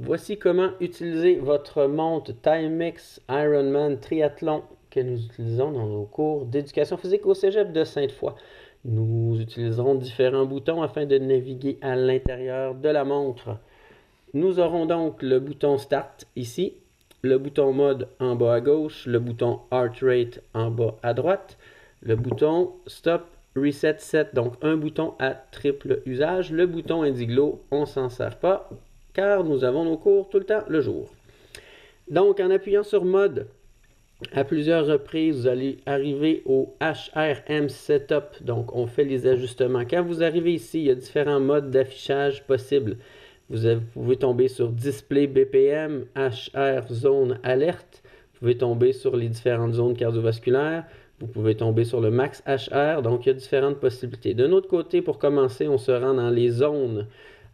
Voici comment utiliser votre montre Timex Ironman Triathlon que nous utilisons dans nos cours d'éducation physique au Cégep de Sainte-Foy. Nous utiliserons différents boutons afin de naviguer à l'intérieur de la montre. Nous aurons donc le bouton Start ici, le bouton Mode en bas à gauche, le bouton Heart Rate en bas à droite, le bouton Stop Reset Set, donc un bouton à triple usage. Le bouton Indiglo, on ne s'en sert pas car nous avons nos cours tout le temps le jour. Donc en appuyant sur Mode, à plusieurs reprises, vous allez arriver au HRM Setup. Donc on fait les ajustements. Quand vous arrivez ici, il y a différents modes d'affichage possibles. Vous pouvez tomber sur Display BPM, HR Zone Alerte. Vous pouvez tomber sur les différentes zones cardiovasculaires. Vous pouvez tomber sur le Max HR. Donc, il y a différentes possibilités. De notre côté, pour commencer, on se rend dans les zones.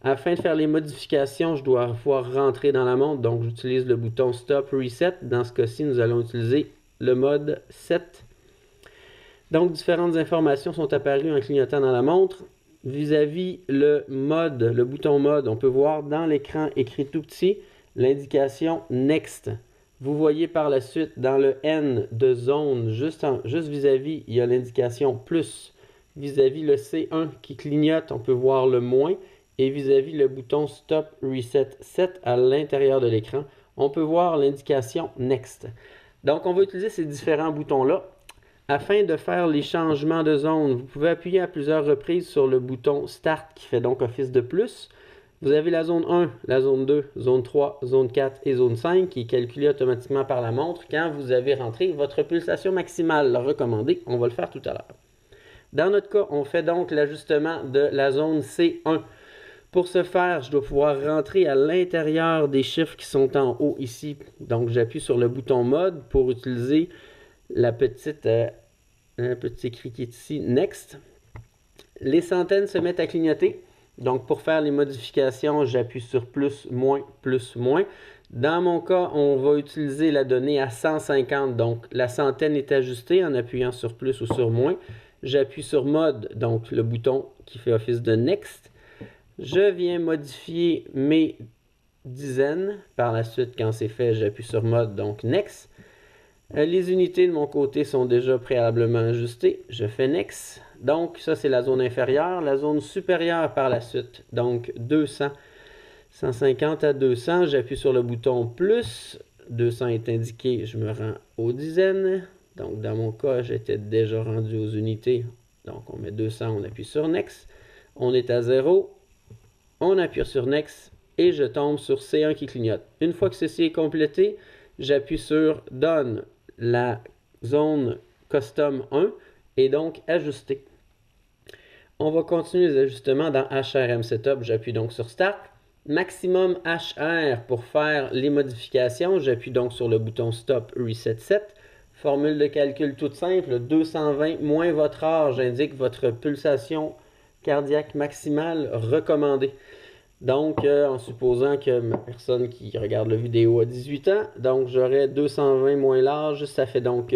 Afin de faire les modifications, je dois pouvoir rentrer dans la montre. Donc, j'utilise le bouton Stop Reset. Dans ce cas-ci, nous allons utiliser le mode 7. Donc, différentes informations sont apparues en clignotant dans la montre. Vis-à-vis le mode, le bouton mode, on peut voir dans l'écran écrit tout petit l'indication Next. Vous voyez par la suite dans le N de zone, juste vis-à-vis, il y a l'indication plus. Vis-à-vis le C1 qui clignote, on peut voir le moins. Et vis-à-vis le bouton Stop Reset Set à l'intérieur de l'écran, on peut voir l'indication Next. Donc, on va utiliser ces différents boutons-là. Afin de faire les changements de zone, vous pouvez appuyer à plusieurs reprises sur le bouton Start qui fait donc office de plus. Vous avez la zone 1, la zone 2, zone 3, zone 4 et zone 5 qui est calculée automatiquement par la montre quand vous avez rentré votre pulsation maximale recommandée. On va le faire tout à l'heure. Dans notre cas, on fait donc l'ajustement de la zone C1. Pour ce faire, je dois pouvoir rentrer à l'intérieur des chiffres qui sont en haut ici. Donc, j'appuie sur le bouton Mode pour utiliser la petite, un petit écrit qui est ici, Next. Les centaines se mettent à clignoter. Donc, pour faire les modifications, j'appuie sur plus, moins, plus, moins. Dans mon cas, on va utiliser la donnée à 150. Donc, la centaine est ajustée en appuyant sur plus ou sur moins. J'appuie sur Mode, donc le bouton qui fait office de Next. Je viens modifier mes dizaines. Par la suite, quand c'est fait, j'appuie sur Mode, donc Next. Les unités de mon côté sont déjà préalablement ajustées. Je fais Next. Donc, ça, c'est la zone inférieure. La zone supérieure par la suite. Donc, 200. 150 à 200. J'appuie sur le bouton plus. 200 est indiqué. Je me rends aux dizaines. Donc, dans mon cas, j'étais déjà rendu aux unités. Donc, on met 200. On appuie sur Next. On est à 0. On appuie sur Next. Et je tombe sur C1 qui clignote. Une fois que ceci est complété, j'appuie sur Done. La zone Custom 1 est donc ajustée. On va continuer les ajustements dans HRM Setup. J'appuie donc sur Start. Maximum HR pour faire les modifications. J'appuie donc sur le bouton Stop Reset Set. Formule de calcul toute simple. 220 moins votre âge indique votre pulsation cardiaque maximale recommandée. Donc, en supposant que ma personne qui regarde la vidéo a 18 ans, donc j'aurai 220 moins l'âge, ça fait donc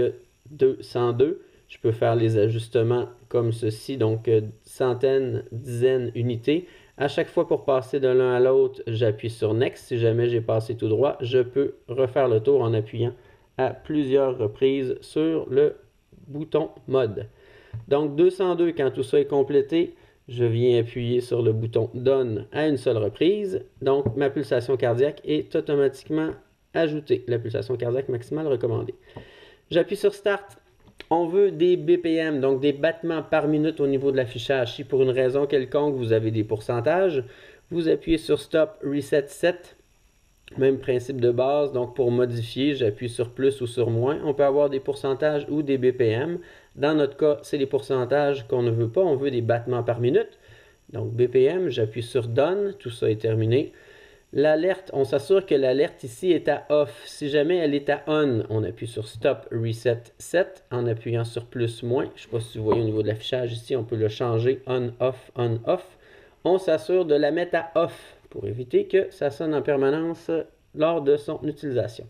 202. Je peux faire les ajustements comme ceci, donc centaines, dizaines, unités. À chaque fois pour passer de l'un à l'autre, j'appuie sur Next. Si jamais j'ai passé tout droit, je peux refaire le tour en appuyant à plusieurs reprises sur le bouton Mode. Donc 202, quand tout ça est complété, je viens appuyer sur le bouton Done à une seule reprise. Donc, ma pulsation cardiaque est automatiquement ajoutée. La pulsation cardiaque maximale recommandée. J'appuie sur Start. On veut des BPM, donc des battements par minute au niveau de l'affichage. Si pour une raison quelconque, vous avez des pourcentages, vous appuyez sur Stop Reset Set. Même principe de base, donc pour modifier, j'appuie sur plus ou sur moins. On peut avoir des pourcentages ou des BPM. Dans notre cas, c'est les pourcentages qu'on ne veut pas. On veut des battements par minute. Donc BPM, j'appuie sur Done. Tout ça est terminé. L'alerte, on s'assure que l'alerte ici est à Off. Si jamais elle est à On, on appuie sur Stop Reset Set en appuyant sur plus moins. Je ne sais pas si vous voyez au niveau de l'affichage ici, on peut le changer On, Off, On, Off. On s'assure de la mettre à Off pour éviter que ça sonne en permanence lors de son utilisation.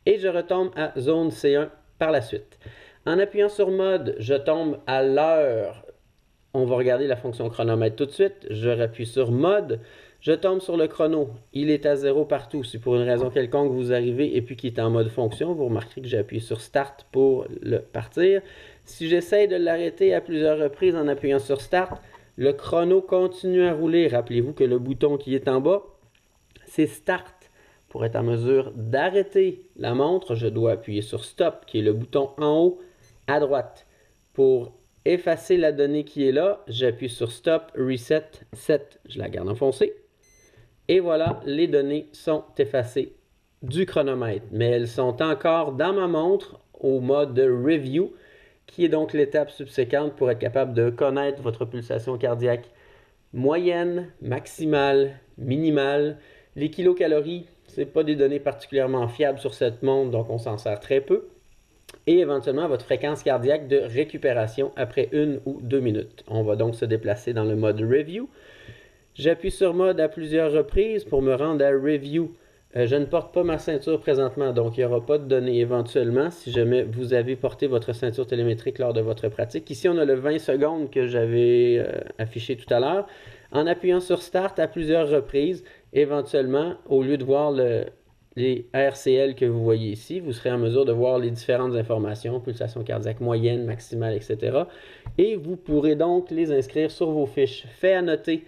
Et je retombe à zone C1 par la suite. En appuyant sur Mode, je tombe à l'heure. On va regarder la fonction chronomètre tout de suite. Je rappuie sur Mode. Je tombe sur le chrono, il est à 0 partout. Si pour une raison quelconque vous arrivez et puis qu'il est en mode fonction, vous remarquerez que j'ai appuyé sur Start pour le partir. Si j'essaie de l'arrêter à plusieurs reprises en appuyant sur Start, le chrono continue à rouler. Rappelez-vous que le bouton qui est en bas, c'est Start. Pour être en mesure d'arrêter la montre, je dois appuyer sur Stop, qui est le bouton en haut à droite. Pour effacer la donnée qui est là, j'appuie sur Stop, Reset, Set. Je la garde enfoncée. Et voilà, les données sont effacées du chronomètre. Mais elles sont encore dans ma montre au mode Review, qui est donc l'étape subséquente pour être capable de connaître votre pulsation cardiaque moyenne, maximale, minimale. Les kilocalories, ce n'est pas des données particulièrement fiables sur cette montre, donc on s'en sert très peu. Et éventuellement votre fréquence cardiaque de récupération après 1 ou 2 minutes. On va donc se déplacer dans le mode Review. J'appuie sur mode à plusieurs reprises pour me rendre à Review. Je ne porte pas ma ceinture présentement, donc il n'y aura pas de données éventuellement si jamais vous avez porté votre ceinture télémétrique lors de votre pratique. Ici, on a le 20 secondes que j'avais affiché tout à l'heure. En appuyant sur Start à plusieurs reprises, éventuellement, au lieu de voir les RCL que vous voyez ici, vous serez en mesure de voir les différentes informations, pulsation cardiaque moyenne, maximale, etc. Et vous pourrez donc les inscrire sur vos fiches. Fait à noter,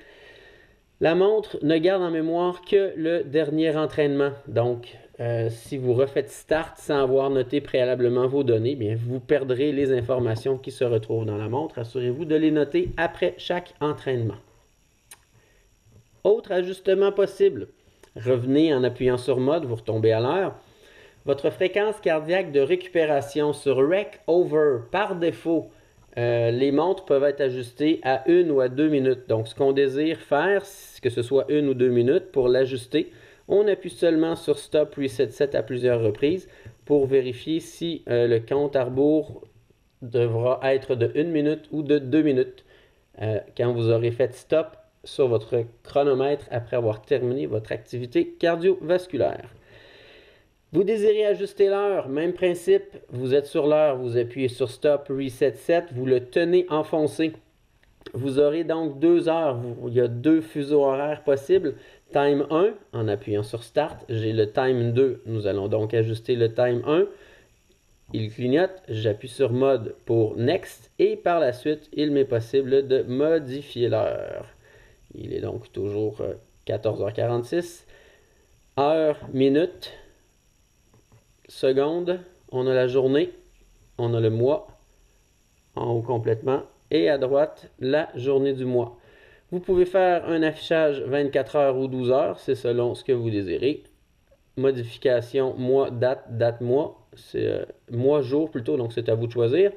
la montre ne garde en mémoire que le dernier entraînement. Donc, si vous refaites Start sans avoir noté préalablement vos données, bien, vous perdrez les informations qui se retrouvent dans la montre. Assurez-vous de les noter après chaque entraînement. Autre ajustement possible. Revenez en appuyant sur mode, vous retombez à l'heure. Votre fréquence cardiaque de récupération sur Rec Over, par défaut, les montres peuvent être ajustées à 1 ou à 2 minutes. Donc, ce qu'on désire faire, que ce soit 1 ou 2 minutes, pour l'ajuster, on appuie seulement sur Stop, Reset, Set à plusieurs reprises pour vérifier si le compte à rebours devra être de 1 minute ou de 2 minutes. Quand vous aurez fait Stop sur votre chronomètre après avoir terminé votre activité cardiovasculaire. Vous désirez ajuster l'heure, même principe, vous êtes sur l'heure, vous appuyez sur Stop, Reset, Set, vous le tenez enfoncé. Vous aurez donc 2 heures, il y a 2 fuseaux horaires possibles. Time 1, en appuyant sur Start, j'ai le Time 2, nous allons donc ajuster le Time 1. Il clignote, j'appuie sur Mode pour Next et par la suite, il m'est possible de modifier l'heure. Il est donc toujours 14h46. Heure, minute, seconde, on a la journée, on a le mois, en haut complètement, et à droite, la journée du mois. Vous pouvez faire un affichage 24 heures ou 12 heures, c'est selon ce que vous désirez. Modification mois, date, date, mois, c'est mois, jour plutôt, donc c'est à vous de choisir.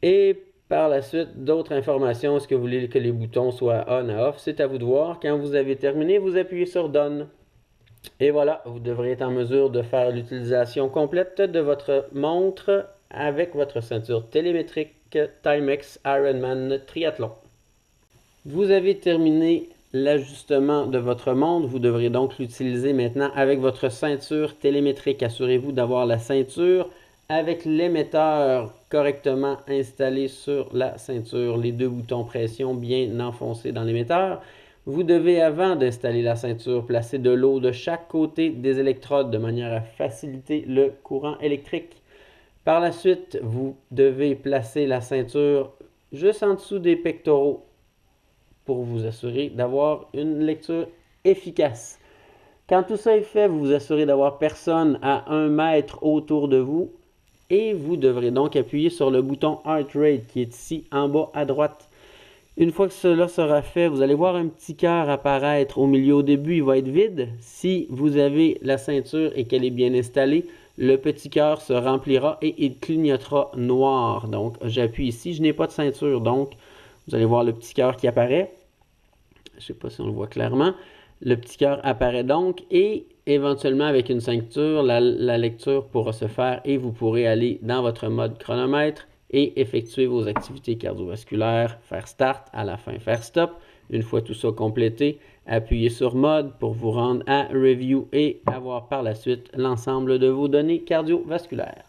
Et par la suite, d'autres informations, est-ce que vous voulez que les boutons soient on à off, c'est à vous de voir. Quand vous avez terminé, vous appuyez sur Done. Et voilà, vous devrez être en mesure de faire l'utilisation complète de votre montre avec votre ceinture télémétrique Timex Ironman Triathlon. Vous avez terminé l'ajustement de votre montre. Vous devrez donc l'utiliser maintenant avec votre ceinture télémétrique. Assurez-vous d'avoir la ceinture avec l'émetteur correctement installé sur la ceinture, les 2 boutons pression bien enfoncés dans l'émetteur. Vous devez, avant d'installer la ceinture, placer de l'eau de chaque côté des électrodes de manière à faciliter le courant électrique. Par la suite, vous devez placer la ceinture juste en dessous des pectoraux pour vous assurer d'avoir une lecture efficace. Quand tout ça est fait, vous vous assurez d'avoir personne à 1 mètre autour de vous et vous devrez donc appuyer sur le bouton Heart Rate qui est ici en bas à droite. Une fois que cela sera fait, vous allez voir un petit cœur apparaître au milieu. Au début, il va être vide. Si vous avez la ceinture et qu'elle est bien installée, le petit cœur se remplira et il clignotera noir. Donc, j'appuie ici. Je n'ai pas de ceinture, donc vous allez voir le petit cœur qui apparaît. Je ne sais pas si on le voit clairement. Le petit cœur apparaît donc et éventuellement avec une ceinture, la lecture pourra se faire et vous pourrez aller dans votre mode chronomètre et effectuer vos activités cardiovasculaires, faire Start, à la fin faire Stop. Une fois tout ça complété, appuyez sur Mode pour vous rendre à Review et avoir par la suite l'ensemble de vos données cardiovasculaires.